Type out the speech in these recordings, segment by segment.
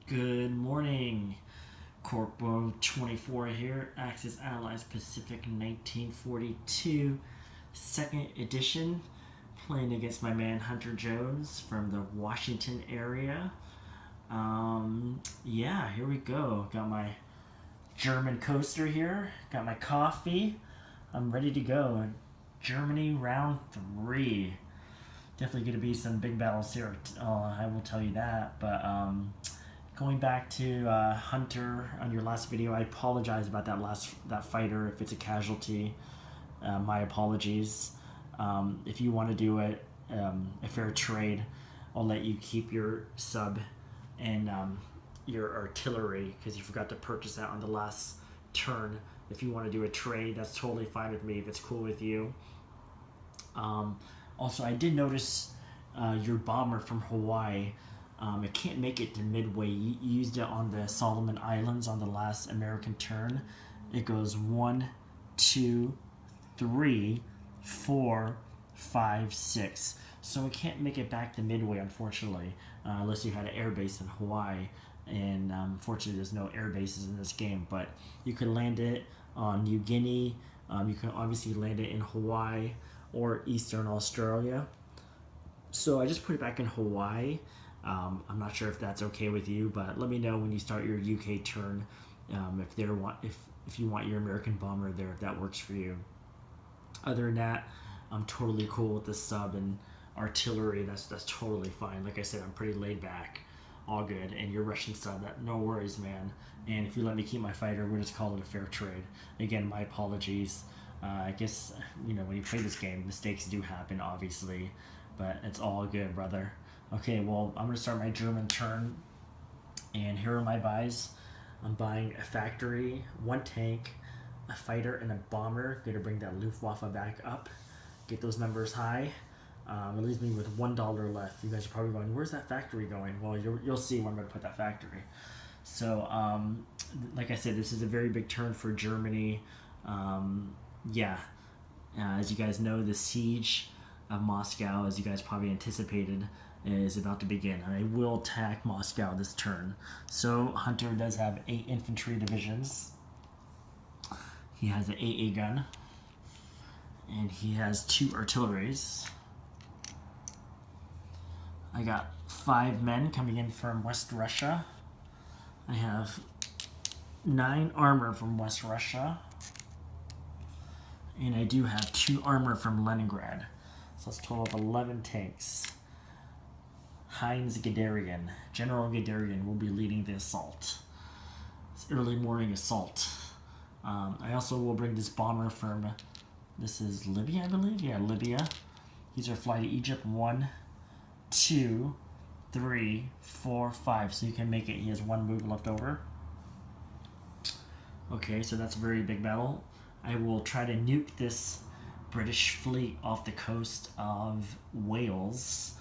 Good morning, Corpo 24 here, Axis&Allies Pacific 1942, second edition, playing against my man Hunter Jones from the Washington area. Yeah, here we go. Got my German coaster here, got my coffee. I'm ready to go. Germany round 3. Definitely going to be some big battles here. I will tell you that. But going back to Hunter on your last video, I apologize about that fighter. If it's a casualty, my apologies. If you want to do it a fair trade, I'll let you keep your sub and your artillery because you forgot to purchase that on the last turn. If you want to do a trade, that's totally fine with me if it's cool with you. Also, I did notice your bomber from Hawaii. It can't make it to midway. You used it on the Solomon Islands on the last American turn. It goes 1, 2, 3, 4, 5, 6. So it can't make it back to midway, unfortunately, unless you had an air base in Hawaii. And unfortunately, there's no air bases in this game. But you could land it on New Guinea. You can obviously land it in Hawaii or Eastern Australia. So I just put it back in Hawaii. I'm not sure if that's okay with you, but let me know when you start your UK turn if you want your American bomber there, if that works for you. Other than that, I'm totally cool with the sub and artillery. That's totally fine. Like I said, I'm pretty laid back, all good. And your Russian sub, no worries, man. And if you let me keep my fighter, we'll just call it a fair trade. Again, my apologies. I guess when you play this game, mistakes do happen, obviously, but it's all good, brother. Okay, well, I'm going to start my German turn, and here are my buys. I'm buying a factory, 1 tank, a fighter, and a bomber. Going to bring that Luftwaffe back up, get those numbers high. It leaves me with $1 left. You guys are probably going, where's that factory going? Well, you'll see when I'm going to put that factory. So, like I said, this is a very big turn for Germany. As you guys know, the siege of Moscow, as you guys probably anticipated, is about to begin. I will attack Moscow this turn. So Hunter does have 8 infantry divisions. He has an AA gun. And he has 2 artilleries. I got 5 men coming in from West Russia. I have 9 armor from West Russia. And I do have 2 armor from Leningrad. So that's a total of 11 tanks. Heinz Guderian, General Guderian, will be leading the assault. It's early morning assault. I also will bring this bomber from, this is Libya, I believe? Yeah, Libya. He's our fly to Egypt. 1, 2, 3, 4, 5. So you can make it. He has 1 move left over. Okay, so that's a very big battle. I will try to nuke this British fleet off the coast of Wales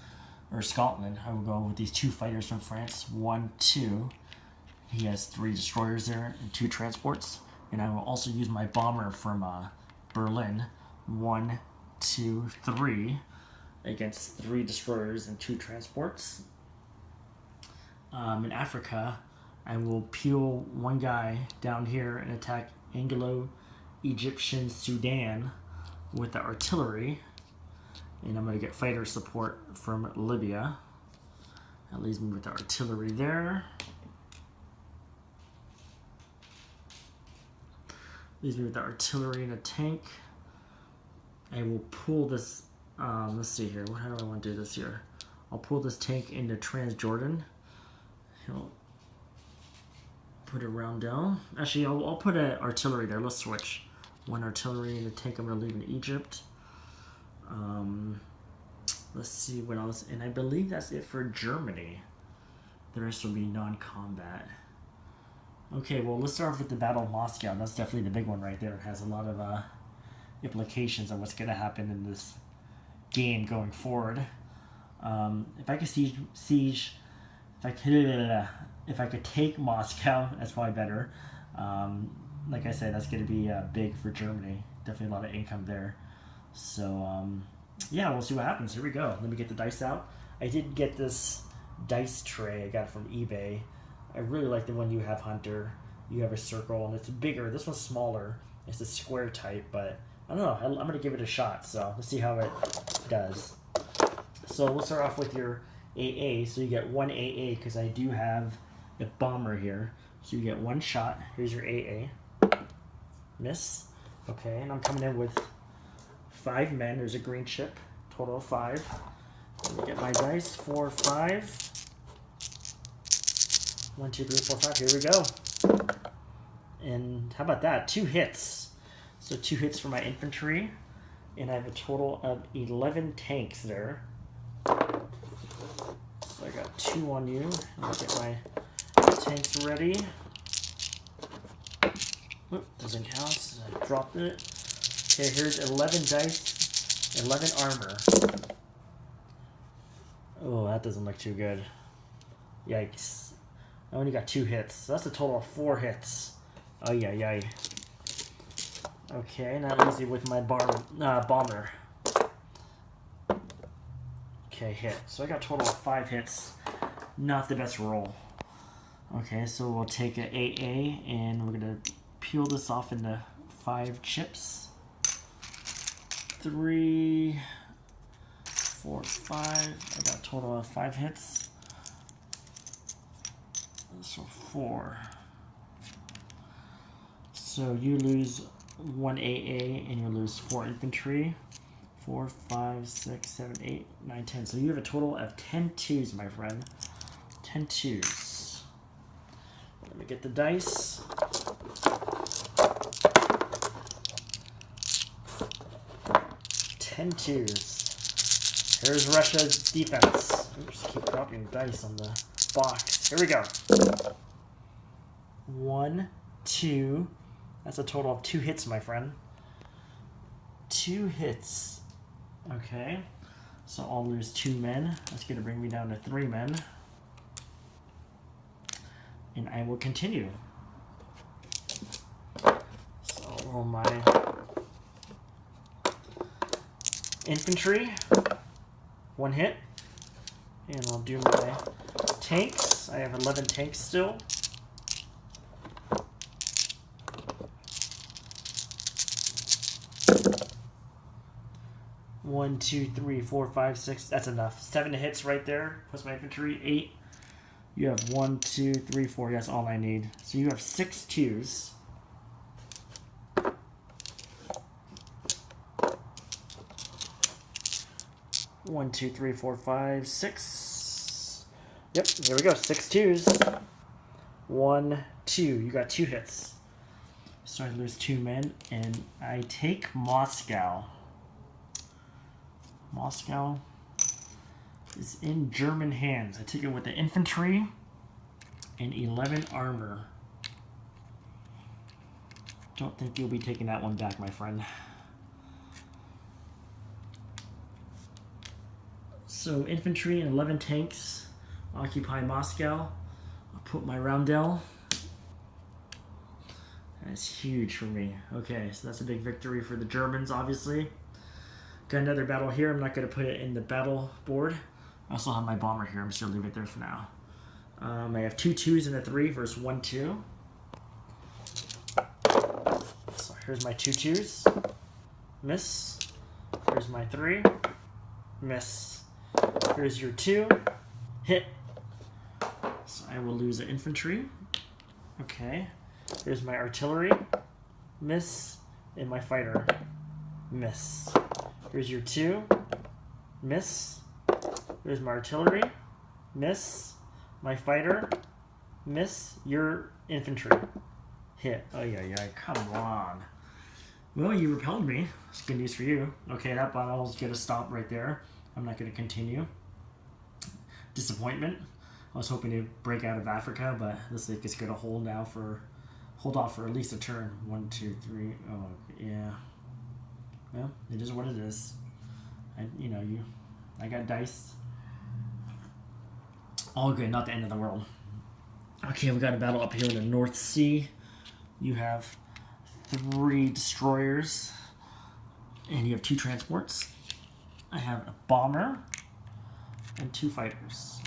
or Scotland. I will go with these 2 fighters from France. 1, 2. He has 3 destroyers there and 2 transports. And I will also use my bomber from Berlin. 1, 2, 3 against 3 destroyers and 2 transports. In Africa, I will peel 1 guy down here and attack Anglo-Egyptian Sudan with the artillery, and I'm going to get fighter support from Libya. That leaves me with the artillery there. Leaves me with the artillery and a tank. I will pull this, let's see here, how do I want to do this here? I'll pull this tank into Transjordan. He'll put it around down. Actually, I'll put an artillery there. Let's switch. 1 artillery and a tank I'm going to leave in Egypt. Let's see what else. And I believe that's it for Germany. The rest will be non-combat. Okay, well, let's start off with the Battle of Moscow. That's definitely the big one right there. It has a lot of implications on what's going to happen in this game going forward. If I could if I could take Moscow, that's probably better. Like I said, that's going to be big for Germany. Definitely a lot of income there. So, yeah, we'll see what happens. Here we go. Let me get the dice out. I did get this dice tray. I got it from eBay. I really like the one you have, Hunter. You have a circle, and it's bigger. This one's smaller. It's a square type, but I don't know. I'm going to give it a shot, so let's see how it does. So we'll start off with your AA. So you get one AA because I do have a bomber here. So you get one shot. Here's your AA. Miss. Okay, and I'm coming in with 5 men. There's a green chip. Total of 5. Let me get my dice. 4, 5. 1, 2, 3, 4, 5. Here we go. And how about that? 2 hits. So 2 hits for my infantry. And I have a total of 11 tanks there. So I got 2 on you. Let me get my tanks ready. Oop, doesn't count. I dropped it. Okay, here's 11 dice, 11 armor. Oh, that doesn't look too good. Yikes. I only got 2 hits. So that's a total of 4 hits. Oh, yeah. Okay, now leaves me with my bomber. Okay, hit. So I got a total of 5 hits. Not the best roll. Okay, so we'll take an AA and we're going to peel this off into 5 chips. 3, 4, 5. I got a total of 5 hits. So 4. So you lose 1 AA and you lose 4 infantry. 4, 5, 6, 7, 8, 9, 10. So you have a total of 10 twos, my friend. 10 twos. Let me get the dice. Ten twos. Here's Russia's defense. Oops, keep dropping dice on the box. Here we go. 1, 2. That's a total of 2 hits, my friend. 2 hits. Okay. So I'll lose 2 men. That's going to bring me down to 3 men. And I will continue. So I'll roll my infantry. 1 hit. And I'll do my tanks. I have 11 tanks still. One, 2, 3, 4, 5, 6. That's enough. 7 hits right there. Plus my infantry. 8. You have 1, 2, 3, 4. That's all I need. So you have 6 twos. One, 2, 3, 4, 5, 6. Yep, there we go. 6 twos. 1, 2. You got 2 hits. So I lose 2 men, and I take Moscow. Moscow is in German hands. I take it with the infantry and 11 armor. Don't think you'll be taking that one back, my friend. So infantry and 11 tanks occupy Moscow. I'll put my roundel. That's huge for me. Okay, so that's a big victory for the Germans, obviously. Got another battle here. I'm not going to put it in the battle board. I also have my bomber here. I'm just going to leave it there for now. I have 2 twos and a 3 versus 1, 2. So here's my 2 twos. Miss. Here's my 3. Miss. Here's your 2. Hit. So I will lose an infantry. Okay. Here's my artillery. Miss. And my fighter. Miss. Here's your 2. Miss. Here's my artillery. Miss. My fighter. Miss. Your infantry. Hit. Oh, yeah. Come on. Well, you repelled me. It's good news for you. Okay, that battle's going to stop right there. I'm not going to continue. Disappointment. I was hoping to break out of Africa, but looks like it's going to hold off for at least a turn. 1, 2, 3. Oh, yeah. Well, it is what it is. I got dice. All good, not the end of the world. Okay, we got a battle up here in the North Sea. You have 3 destroyers, and you have 2 transports. I have a bomber and 2 fighters.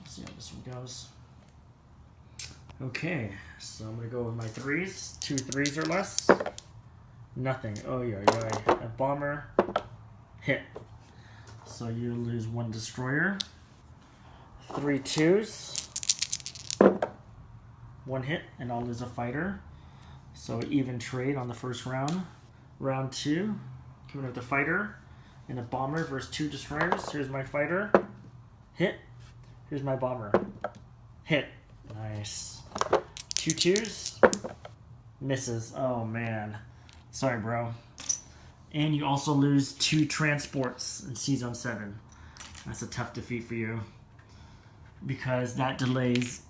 So see how this one goes. Okay, so I'm gonna go with my threes. 2 3s or less. Nothing. Oh yeah, yeah. A bomber hit. So you lose 1 destroyer. 3 2s. 1 hit, and I'll lose a fighter. So even trade on the first round. Round 2, coming with the fighter and a bomber versus 2 destroyers. Here's my fighter. Hit. Here's my bomber. Hit. Nice. 2 2s. Misses. Oh man. Sorry, bro. And you also lose 2 transports in Season 7. That's a tough defeat for you, because that delays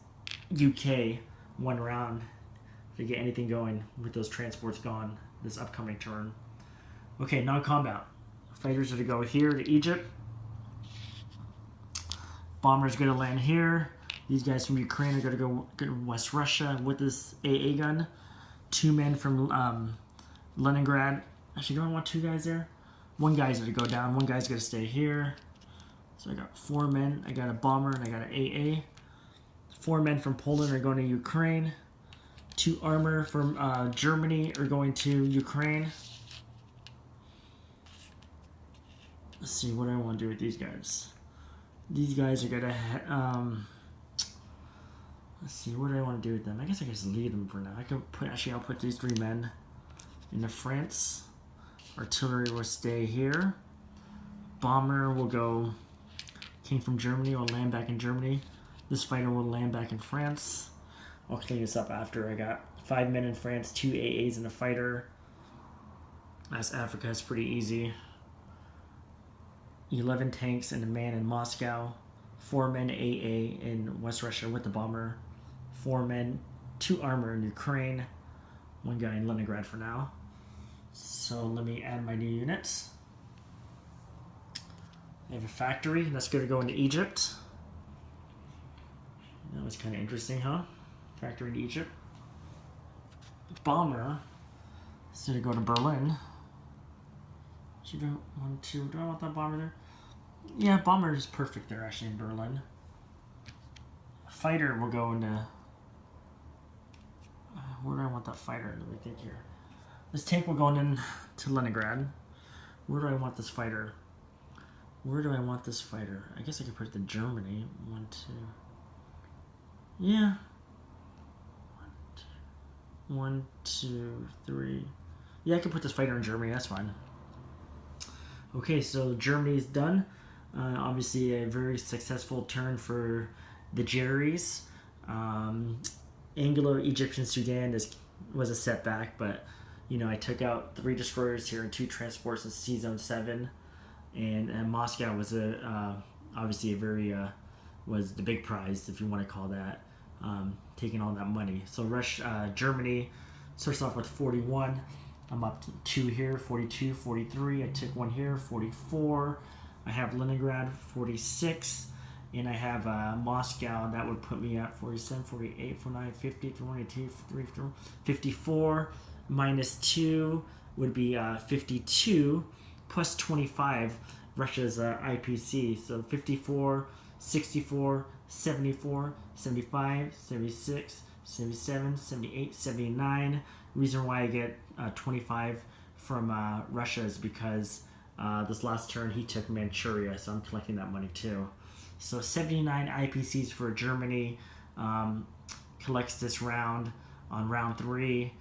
UK 1 round to get anything going with those transports gone this upcoming turn. Okay, non-combat. Fighters are to go here to Egypt. Bombers going to land here. These guys from Ukraine are going to go to West Russia with this AA gun. 2 men from Leningrad. Actually, do I want 2 guys there? 1 guy's going to go down. 1 guy's going to stay here. So I got 4 men. I got a bomber and I got an AA. 4 men from Poland are going to Ukraine. 2 armor from Germany are going to Ukraine. Let's see what I want to do with these guys. These guys are gonna. Let's see what do I want to do with them. I guess I can just leave them for now. I can put. Actually, I'll put these 3 men into France. Artillery will stay here. Bomber will go. Came from Germany. Will land back in Germany. This fighter will land back in France. I'll clean this up after. I got 5 men in France, 2 AAs and a fighter. That's Africa. It's pretty easy. 11 tanks and a man in Moscow. 4 men AA in West Russia with the bomber. 4 men, 2 armor in Ukraine. 1 guy in Leningrad for now. So let me add my new units. I have a factory that's going to go into Egypt. That was kind of interesting, huh? Factory in Egypt. Bomber is going to go to Berlin. Do I want that bomber there? Yeah, bomber is perfect there actually in Berlin. Fighter will go into. Where do I want that fighter? Let me think here. This tank will go into Leningrad. Where do I want this fighter? Where do I want this fighter? I guess I could put it to Germany. 1 2. Yeah. 1 2 3. Yeah, I could put this fighter in Germany. That's fine. Okay, so Germany's done. Obviously, a very successful turn for the Jerrys. Anglo-Egyptian Sudan was a setback, but I took out 3 destroyers here and 2 transports in Sea Zone 7, and Moscow was obviously a very was the big prize, if you want to call that, taking all that money. So Germany starts off with 41. I'm up to 2 here, 42, 43. I took 1 here, 44. I have Leningrad, 46. And I have Moscow. That would put me at 47, 48, 49, 50, 22, 53, 54. Minus 2 would be 52. Plus 25, Russia's IPC. So 54, 64, 74, 75, 76, 77, 78, 79. Reason why I get 25 from Russia is because this last turn he took Manchuria, so I'm collecting that money too. So 79 IPCs for Germany. Collects this round on round 3.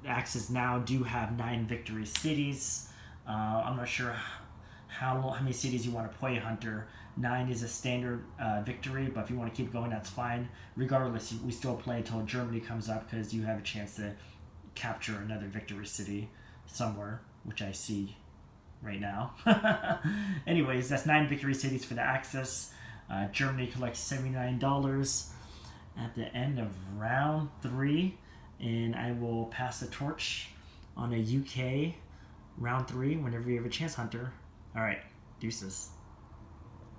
Axis now do have 9 victory cities. I'm not sure how many cities you want to play, Hunter. 9 is a standard victory, but if you want to keep going, that's fine. Regardless, we still play until Germany comes up because you have a chance to capture another victory city somewhere, which I see right now. Anyways, that's 9 victory cities for the Axis. Germany collects $79 at the end of round 3, and I will pass the torch on a UK round 3 whenever you have a chance, Hunter. All right, deuces.